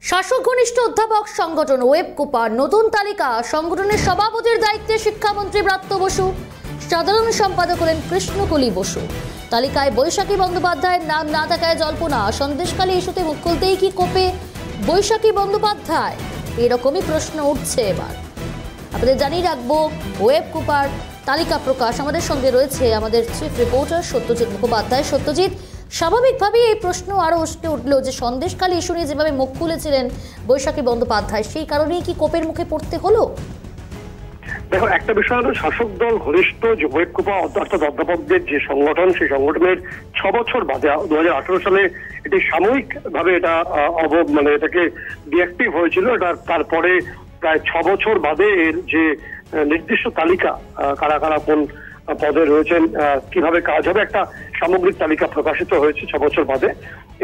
শাসক ঘনিষ্ঠ অধ্যাপক সংগঠন ওয়েব কুপার নতুন তালিকা। সংগঠনের সভাপতির দায়িত্বে শিক্ষামন্ত্রী ব্রাত্য বসু, সাধারণ সম্পাদক হলেন কৃষ্ণকলি বসু। তালিকায় বৈশাখী বন্দ্যোপাধ্যায়ের নাম না থাকায় জল্পনা। সন্দেশখালী ইস্যুতে মুখ খুলতেই কি কোপে বৈশাখী বন্দ্যোপাধ্যায়? এরকমই প্রশ্ন উঠছে এবার। আপনাদের জানিয়ে রাখবো, ওয়েব কুপার তালিকা প্রকাশ। আমাদের সঙ্গে রয়েছে আমাদের চিফ রিপোর্টার সত্যজিৎ মুখোপাধ্যায়। সত্যজিৎ, স্বাভাবিকভাবেই এই প্রশ্ন আরো উঠে উঠলো যে সন্দেশখালী ইস্যু নিয়ে যেভাবে মুখ খুলেছিলেন বৈশাখী বন্দ্যোপাধ্যায়, সেই কারণেই কি কোপের মুখে পড়তে হলো? দেখো, একটা বিষয় হলো শাসক দল ঘনিষ্ঠ যে ওয়েব কুপা অর্থাৎ অধ্যাপকদের যে সংগঠন, সেই সংগঠনের 6 বছর বাদে 2018 সালে এটি সাময়িক ভাবে এটা এটাকে ডিঅ্যাক্টিভ হয়েছিল। এটা তারপরে প্রায় 6 বছর বাদে এর যে নির্দিষ্ট তালিকা, কারা কারা কোন পদে রয়েছেন, কিভাবে কাজ হবে, একটা সামগ্রিক তালিকা প্রকাশিত হয়েছে 6 বছর বাদে।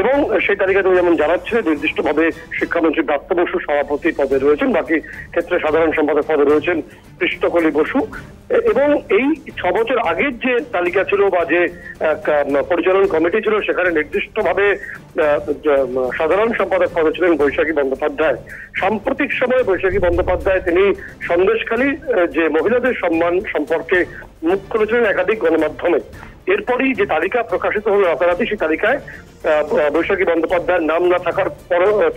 এবং সেই তালিকা তুমি যেমন জানাচ্ছে, নির্দিষ্টভাবে শিক্ষামন্ত্রী ব্রাত্য বসু সভাপতি পদে রয়েছেন, বাকি ক্ষেত্রে সাধারণ সম্পাদক পদে রয়েছেন কৃষ্ণকলি বসু। এবং এই 6 বছর আগের যে তালিকা ছিল বা যে পরিচালন কমিটি ছিল, সেখানে নির্দিষ্টভাবে সাধারণ সম্পাদক পদে ছিলেন বৈশাখী বন্দ্যোপাধ্যায়। সাম্প্রতিক সময়ে বৈশাখী বন্দ্যোপাধ্যায় তিনি সন্দেশখালী যে মহিলাদের সম্মান সম্পর্কে মুখ খুলেছিলেন একাধিক গণমাধ্যমে। এরপরই যে তালিকা প্রকাশিত হলো রাতারাতি, সেই তালিকায় বৈশাখী বন্দ্যোপাধ্যায়ের নাম না থাকার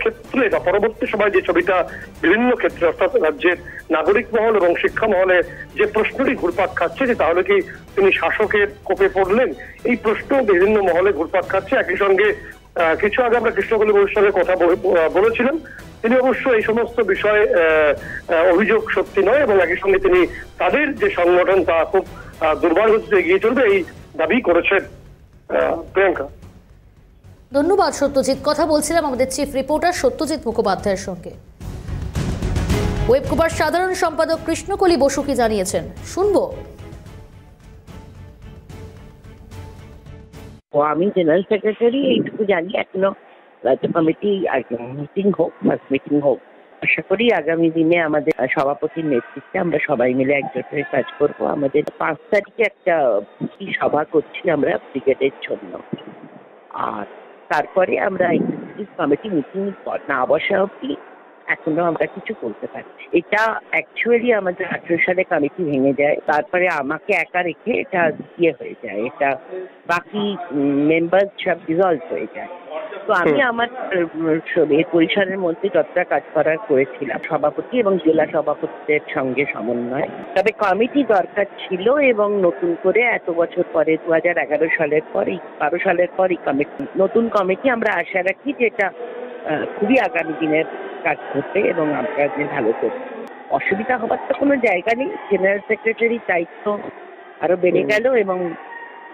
ক্ষেত্রে বা পরবর্তী সময় যে ছবিটা বিভিন্ন ক্ষেত্রে অর্থাৎ রাজ্যের নাগরিক মহল এবং শিক্ষা মহলে যে প্রশ্নটি ঘুরপাক খাচ্ছে যে তাহলে কি তিনি শাসকের কোপে পড়লেন, এই প্রশ্ন বিভিন্ন মহলে ঘুরপাক খাচ্ছে। একই সঙ্গে কিছু আগে আমরা কৃষ্ণকলি বসুর সঙ্গে কথা বলেছিলাম, তিনি অবশ্য এই সমস্ত বিষয়ে অভিযোগ সত্যি নয় এবং একই সঙ্গে তিনি তাদের যে সংগঠন তা খুব দুর্বল হচ্ছে এগিয়ে চলবে এই দাবি করেছেন। প্রিয়াঙ্কা, ধন্যবাদ সত্যজিৎ। কথা বলছিলাম আমাদের চিফ রিপোর্টার সত্যজিৎ মুখোপাধ্যায়ের সঙ্গে। ওয়েব কুপার সাধারণ সম্পাদক কৃষ্ণকলি বসু কি জানিয়েছেন, শুনবো। আমি জেনারেল সেক্রেটারি, এইটুকু জানি। এখনো রাজ্য কমিটি মিটিং হোক, আশা করি আগামী দিনে আমাদের সভাপতির নেতৃত্বে আমরা সবাই মিলে একজোট হয়ে কাজ করব। আমাদের 5 তারিখে একটা সভা করছি আমরা ব্রিগেডের জন্য, আর তারপরে আমরা এক্সিকিউটিভ কমিটি মিটিং না বসা অবধি এখনো আমরা কিছু করতে পারছি। এটা অ্যাকচুয়ালি আমাদের 18 সালে কমিটি ভেঙে যায়, তারপরে আমাকে একা রেখে এটা হয়ে যায়, এটা বাকি মেম্বার সব ডিজলভ হয়ে যায়। তো আমি আমার পরিসরের মধ্যে যতটা কাজ করার করেছিলাম সভাপতি এবং জেলা সভাপতিদের সঙ্গে সমন্বয়। তবে কমিটি দরকার ছিল এবং নতুন করে এত বছর পরে 2011 সালের পর 12 সালের পর নতুন কমিটি আমরা আশা রাখি যে এটা খুবই আগামী দিনের কাজ করতে এবং আমরা ভালো করতে। অসুবিধা হবার তো কোনো জায়গা নেই। জেনারেল সেক্রেটারির দায়িত্ব আরো বেড়ে গেল এবং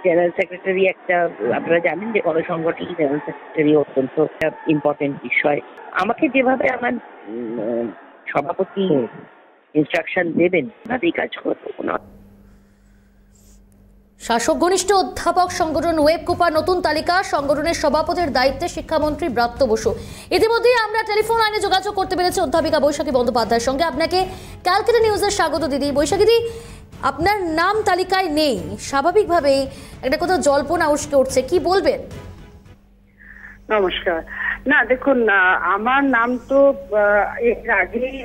জেনারেল সেক্রেটারি একটা, আপনারা জানেন যে কোনো সংগঠনের জেনারেল সেক্রেটারি অত্যন্ত ইম্পর্টেন্ট বিষয়। আমাকে যেভাবে আমার সভাপতি ইনস্ট্রাকশন দেবেন তাতেই কাজ করবো। শাসক ঘনিষ্ঠ অধ্যাপক সংগঠন ওয়েব কুপার নতুন তালিকা। সংগঠনের সভাপতির দায়িত্বে শিক্ষামন্ত্রী ব্রাত্য বসু। ইতিমধ্যেই আমরা টেলিফোন লাইনে যোগাযোগ করতে পেরেছি অধ্যাপিকা বৈশাখী বন্দ্যোপাধ্যায়ের সঙ্গে। আপনাকে ক্যালকাটা নিউজের স্বাগত দিদি। বৈশাখীদি, আপনার নাম তালিকায় নেই, স্বাভাবিকভাবেই একটা কোথাও জল্পনা উস্কে উঠছে, কি বলবেন? নমস্কার। না দেখুন, আমার নাম তো এর আগেই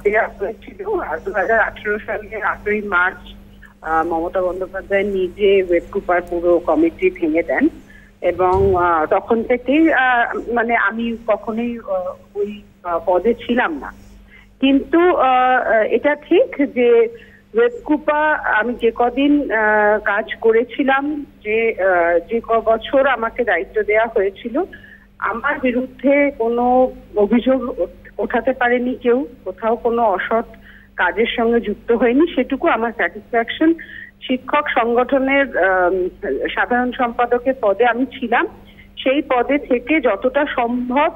দেওয়া হয়েছিল। 2018 সালের 8ই মার্চ মমতা বন্দ্যোপাধ্যায় নিজে ওয়েব কুপার পুরো কমিটি ভেঙে দেন এবং তখন থেকেই আমি কখনোই ওই পদে ছিলাম না। কিন্তু এটা ঠিক যে ওয়েব কুপা আমি যে কদিন কাজ করেছিলাম, যে বছর আমাকে দায়িত্ব দেওয়া হয়েছিল, আমার বিরুদ্ধে কোনো অভিযোগ ওঠাতে পারেনি কেউ, কোথাও কোনো অসৎ কাজের সঙ্গে যুক্ত হয়নি, সেটুকু আমার স্যাটিসফ্যাকশন। শিক্ষক সংগঠনের সাধারণ সম্পাদকের পদে আমি ছিলাম, সেই পদে থেকে যতটা সম্ভব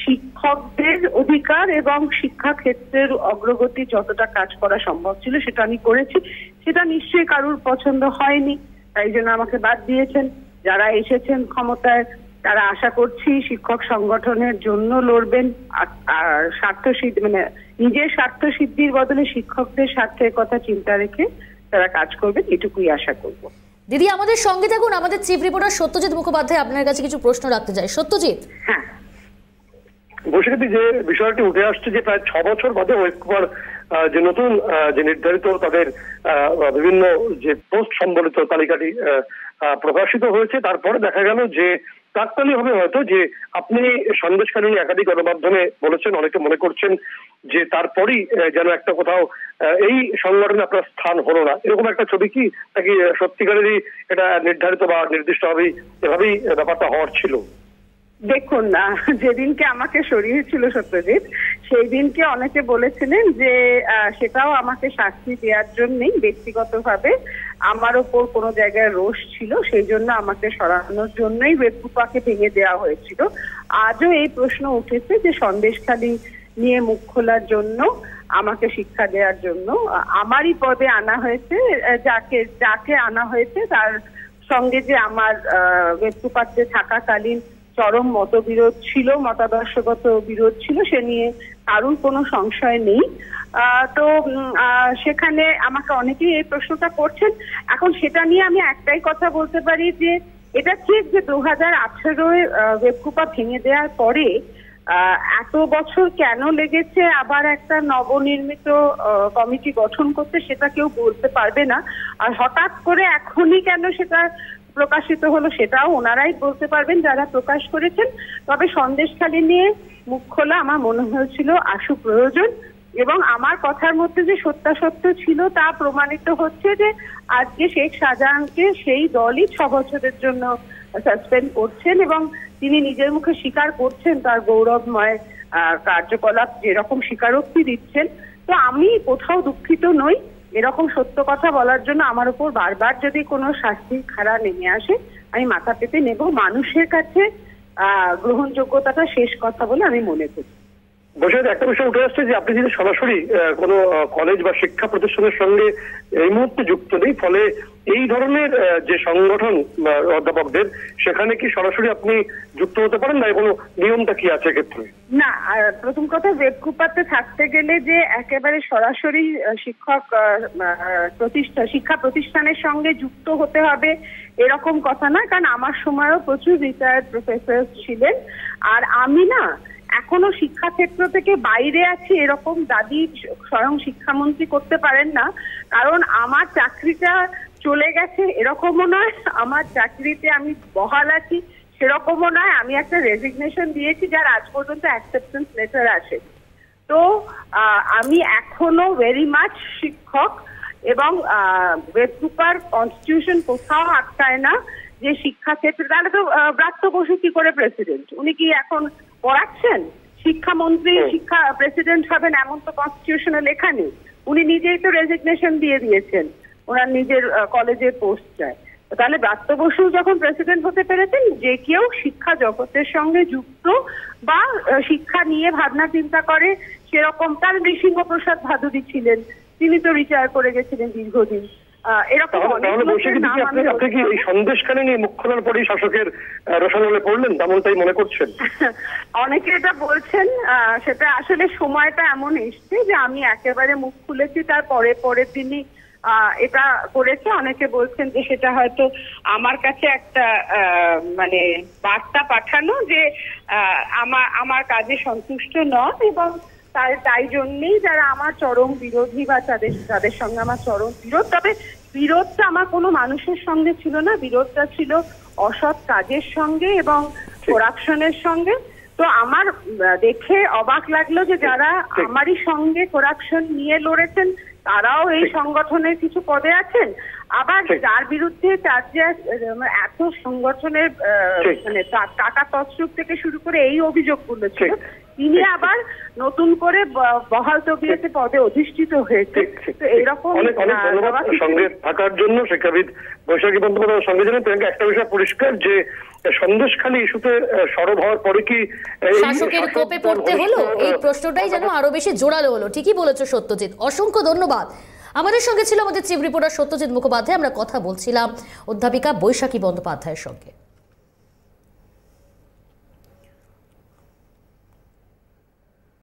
শিক্ষকদের অধিকার এবং শিক্ষা ক্ষেত্রের অগ্রগতি যতটা কাজ করা সম্ভব ছিল সেটা আমি করেছি। সেটা নিশ্চয়ই কারুর পছন্দ হয়নি, তাই জন্য আমাকে বাদ দিয়েছেন। যারা এসেছেন ক্ষমতায় তারা আশা করছি শিক্ষক সংগঠনের জন্য লড়বেন, আর নিজের স্বার্থ সিদ্ধির বদলে শিক্ষকদের স্বার্থের কথা চিন্তা রেখে তারা কাজ করবেন, এটুকুই আশা করব। দিদি, আমাদের সঙ্গে থাকুন। আমাদের চিফ রিপোর্টার সত্যজিৎ মুখোপাধ্যায় আপনার কাছে কিছু প্রশ্ন রাখতে চাই। সত্যজিৎ, হ্যাঁ, বৈশাখী, যে বিষয়টি উঠে আসছে যে প্রায় 6 বছর বাদে ওয়েবকুপার যে নতুন যে নির্ধারিত তাদের বিভিন্ন যে পোস্ট সম্বলিত তালিকাটি প্রকাশিত হয়েছে, তারপরে দেখা গেল যে তাৎকালিকভাবে হয়তো যে আপনি সন্দেশখালী একাধিক গণমাধ্যমে বলেছেন, অনেকে মনে করছেন যে তারপরই যেন একটা কোথাও এই সংগঠনে আপনার স্থান হলো না, এরকম একটা ছবি কি নাকি সত্যিকারেরই এটা নির্ধারিত বা নির্দিষ্টভাবেই এভাবেই ব্যাপারটা হওয়ার ছিল? দেখুন, যেদিনকে আমাকে সরিয়েছিল সত্যজিৎ, সেই দিনকে অনেকে বলেছিলেন যে সেটাও আমাকে শাস্তি দেওয়ার জন্যই, ব্যক্তিগতভাবে আমার ওপর কোনো জায়গায় রোষ ছিল, সেই জন্য আমাকে সরানোর জন্যই ওয়েবকুপাকে ভেঙে দেওয়া হয়েছিল। আজও এই প্রশ্ন উঠেছে যে সন্দেশখালী নিয়ে মুখ খোলার জন্য, আমাকে শিক্ষা দেওয়ার জন্য আমারই পদে আনা হয়েছে, যাকে আনা হয়েছে তার সঙ্গে যে আমার ওয়েবকুপাতে থাকাকালীন চরম মতবিরোধ ছিল, মতাদর্শগত বিরোধ ছিল, সে নিয়ে কারোর কোনো সংশয় নেই। তো সেখানে আমাকে অনেকেই এই প্রশ্নটা করছেন। এখন সেটা নিয়ে আমি একটাই কথা বলতে পারি যে এটা ঠিক যে 2018-এ ওয়েবকুপা ভেঙে দেওয়ার পরে এত বছর কেন লেগেছে আবার একটা নবনির্মিত কমিটি গঠন করতে, সেটা কেউ বলতে পারবে না। আর হঠাৎ করে এখনই কেন সেটা প্রকাশিত হলো, সেটাও ওনারাই বলতে পারবেন যারা প্রকাশ করেছেন। তবে সন্দেশখালী নিয়ে মুখ খোলা আমার মনে হয়েছিল আশু প্রয়োজন, এবং আমার কথার মধ্যে যে সত্যাসত্য ছিল তা প্রমাণিত হচ্ছে যে আজকে শেখ শাহজাহানকে সেই দলই 6 বছরের জন্য সাসপেন্ড করছেন, এবং তিনি নিজের মুখে স্বীকার করছেন তার গৌরবময় কার্যকলাপ, যেরকম স্বীকারোক্তি দিচ্ছেন। তো আমি কোথাও দুঃখিত নই। এরকম সত্য কথা বলার জন্য আমার উপর বারবার যদি কোনো শাস্তির খাড়া নেমে আসে, আমি মাথা পেতে নেব। মানুষের কাছে গ্রহণযোগ্যতাটা শেষ কথা বলে আমি মনে করি। বৈশাখী, একটা বিষয় উঠে আসছে যে আপনি যদি সরাসরি কোনো কলেজ বা শিক্ষা প্রতিষ্ঠানের সঙ্গে এই মুহূর্তে যুক্ত নেই, ফলে এই ধরনের যে সংগঠন অধ্যাপকদের, সেখানে কি সরাসরি আপনি যুক্ত হতে পারেন না? কোনো নিয়মটা কি আছে ক্ষেত্রে? না, প্রথম কথা, ওয়েবকুপাতে থাকতে গেলে যে একেবারে সরাসরি শিক্ষা প্রতিষ্ঠানের সঙ্গে যুক্ত হতে হবে এরকম কথা না, কারণ আমার সময়ও প্রচুর রিটায়ার্ড প্রফেসর ছিলেন। আর আমি না এখনো শিক্ষাক্ষেত্র থেকে বাইরে আছি এরকম দাবি স্বয়ং শিক্ষামন্ত্রী করতে পারেন না, কারণ আমার চাকরিটা চলে গেছে এরকমও নয়, আমার চাকরিতে আমি বহাল আছি সেরকমও নয়। আমি একটা রেজিগনেশন দিয়েছি যার আজ পর্যন্ত অ্যাকসেপ্টেন্স লেটার আসে। তো আমি এখনো ভেরি মাচ শিক্ষক, এবং ওয়েবকুপার কনস্টিটিউশন কোথাও আটকায় না যে শিক্ষাক্ষেত্রে। তাহলে তো ব্রাত্য বসু কি করে প্রেসিডেন্ট? উনি কি এখন পড়াচ্ছেন? শিক্ষামন্ত্রী শিক্ষা প্রেসিডেন্ট হবেন এমন তো কনস্টিটিউশনে লেখা নেই। উনি নিজেই তো রেজিগনেশন দিয়ে দিয়েছেন, ওনার নিজের কলেজের পোস্ট চায়। তাহলে ব্রাত্য বসু যখন প্রেসিডেন্ট হতে পেরেছেন, যে কেউ শিক্ষা জগতের সঙ্গে যুক্ত বা শিক্ষা নিয়ে ভাবনা চিন্তা করে সেরকম, তার নৃসিংহ প্রসাদ ভাদুরী ছিলেন, তিনি তো রিটায়ার করে গেছিলেন দীর্ঘদিন। এরকম আপনি কি এই সন্দেশখালী নিয়ে মুখ খোলার পরেই শাসকের রসায়নে পড়লেন, তেমনটাই মনে করছেন? অনেকে এটা বলছেন, সেটা আসলে সময়টা এমন এসছে যে আমি একেবারে মুখ খুলেছি, তার পরের দিনই এটা করেছে। অনেকে বলছেন যে সেটা হয়তো আমার কাছে একটা মানে বার্তা পাঠানো যে আমার কাজে সন্তুষ্ট নন, এবং তাই জন্যই যারা আমার চরম বিরোধী বা তাদের সঙ্গে আমার চরম বিরোধ। তবে বিরোধটা আমার কোনো মানুষের সঙ্গে ছিল না, বিরোধটা ছিল অসৎ কাজের সঙ্গে এবং করাপশনের সঙ্গে। তো আমার দেখে অবাক লাগলো যে যারা আমারই সঙ্গে করাপশন নিয়ে লড়েছেন তারাও এই সংগঠনের কিছু পদে আছেন, আবার যার বিরুদ্ধে এত সংগঠনের মানে টাকা তছরূপ থেকে শুরু করে এই অভিযোগগুলো ছিল, তিনি আবার নতুন করে বহাল তবিয়তে পদে অধিষ্ঠিত হয়েছে। তো এইরকম সঙ্গে থাকার জন্য শিক্ষাবিদ বৈশাখী বন্দ্যোপাধ্যায়ের সঙ্গে জানেন একটা বিষয় পরিষ্কার, যে সন্দেশখালী ইস্যুতে সরব হওয়ার পরে কি শাসকের কোপে পড়তে হলো, এই প্রশ্নটাই যেন আরো বেশি জোরালো হলো। ঠিকই বলেছো সত্যজিৎ, অসংখ্য ধন্যবাদ। আমাদের সঙ্গে ছিল আমাদের চিফ রিপোর্টার সত্যজিৎ মুখোপাধ্যায়। আমরা কথা বলছিলাম অধ্যাপিকা বৈশাখী বন্দ্যোপাধ্যায়ের সঙ্গে।